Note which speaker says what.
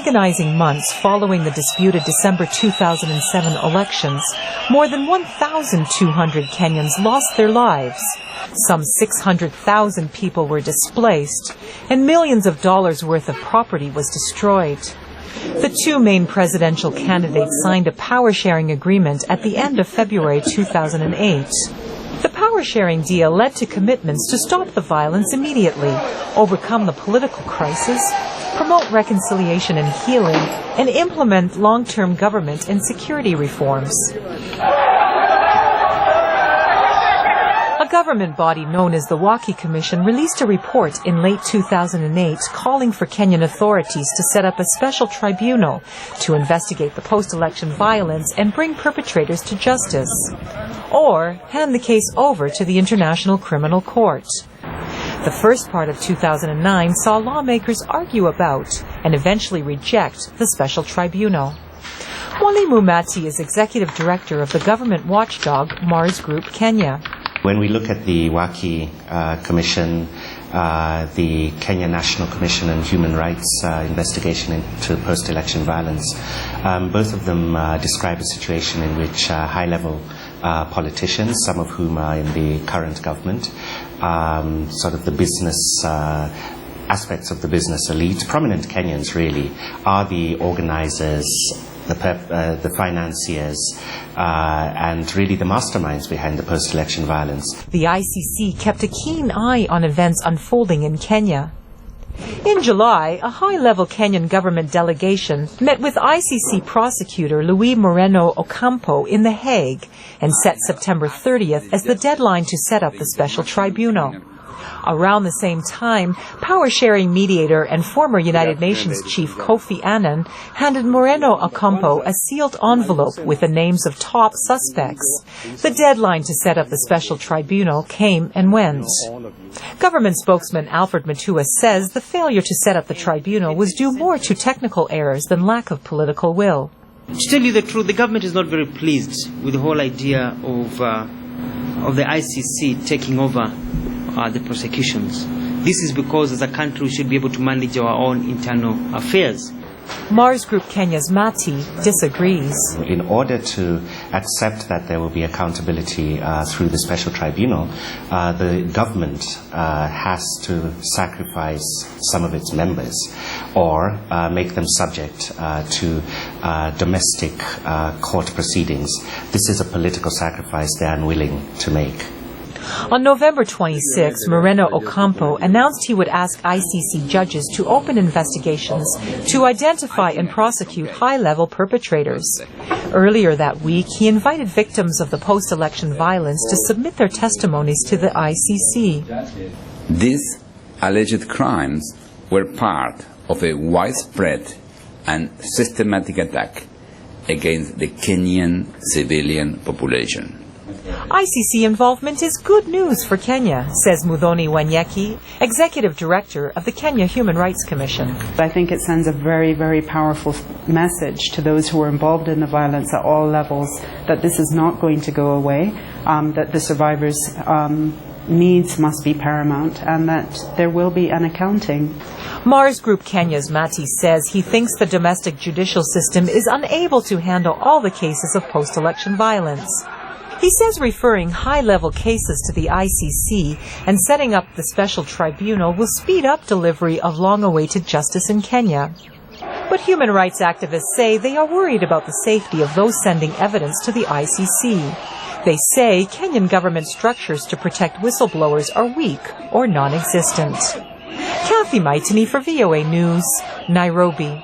Speaker 1: agonizing months following the disputed December 2007 elections, more than 1,200 Kenyans lost their lives. Some 600,000 people were displaced, and millions of dollars worth of property was destroyed. The two main presidential candidates signed a power-sharing agreement at the end of February 2008. The power-sharing deal led to commitments to stop the violence immediately, overcome the political crisis, promote reconciliation and healing, and implement long-term government and security reforms. A government body known as the VOA Commission released a report in late 2008 calling for Kenyan authorities to set up a special tribunal to investigate the post-election violence and bring perpetrators to justice, or hand the case over to the International Criminal Court. The first part of 2009 saw lawmakers argue about and eventually reject the special tribunal. Mwalimu Mati is executive director of the government watchdog Mars Group Kenya.
Speaker 2: When we look at the WAKI Commission, the Kenya National Commission on Human Rights investigation into post-election violence, both of them describe a situation in which high-level politicians, some of whom are in the current government, sort of the business aspects of the business elite, prominent Kenyans really, are the organizers, the financiers, and really the masterminds behind the post-election violence.
Speaker 1: The ICC kept a keen eye on events unfolding in Kenya. In July, a high-level Kenyan government delegation met with ICC prosecutor Luis Moreno Ocampo in The Hague and set September 30th as the deadline to set up the special tribunal. Around the same time, power-sharing mediator and former United Nations chief Kofi Annan handed Moreno Ocampo a sealed envelope with the names of top suspects. The deadline to set up the special tribunal came and went. Government spokesman Alfred Mutua says the failure to set up the tribunal was due more to technical errors than lack of political will.
Speaker 3: To tell you the truth, the government is not very pleased with the whole idea of the ICC taking over the prosecutions. This is because as a country we should be able to manage our own internal affairs.
Speaker 1: Mars Group Kenya's Mati disagrees.
Speaker 2: In order to accept that there will be accountability through the special tribunal, the government has to sacrifice some of its members or make them subject to domestic court proceedings. This is a political sacrifice they are unwilling to make.
Speaker 1: On November 26, Moreno Ocampo announced he would ask ICC judges to open investigations to identify and prosecute high-level perpetrators. Earlier that week, he invited victims of the post-election violence to submit their testimonies to the ICC.
Speaker 4: These alleged crimes were part of a widespread and systematic attack against the Kenyan civilian population.
Speaker 1: ICC involvement is good news for Kenya, says Muthoni Wanyeki, Executive Director of the Kenya Human Rights Commission.
Speaker 5: I think it sends a very, very powerful message to those who are involved in the violence at all levels that this is not going to go away, that the survivors' needs must be paramount, and that there will be an accounting.
Speaker 1: Mars Group Kenya's Mati says he thinks the domestic judicial system is unable to handle all the cases of post-election violence. He says referring high-level cases to the ICC and setting up the special tribunal will speed up delivery of long-awaited justice in Kenya. But human rights activists say they are worried about the safety of those sending evidence to the ICC. They say Kenyan government structures to protect whistleblowers are weak or non-existent. Kathy Maitini for VOA News, Nairobi.